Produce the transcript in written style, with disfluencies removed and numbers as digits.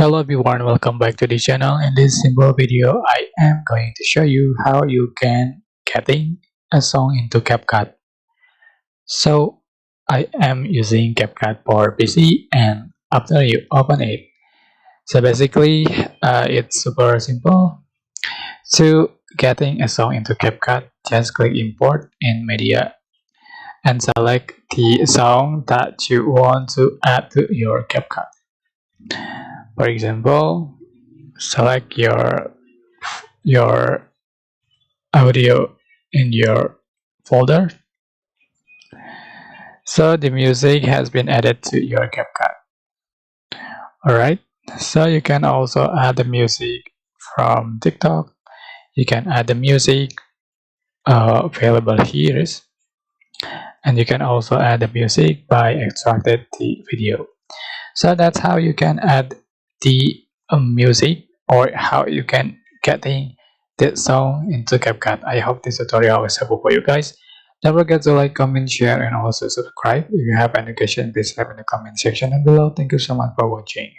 Hello everyone, welcome back to the channel. In this simple video, I am going to show you how you can getting a song into CapCut. So I am using CapCut for PC, and after you open it, so basically it's super simple. To getting a song into CapCut, just click import in media and select the song that you want to add to your CapCut. For example, select your audio in your folder. So the music has been added to your CapCut. Alright, so you can also add the music from TikTok. You can add the music available here, and you can also add the music by extracted the video. So that's how you can add the music, or how you can getting that song into CapCut. I hope this tutorial was helpful for you guys. Don't forget to like, comment, share, and also subscribe. If you have any question, please leave in the comment section down below. Thank you so much for watching.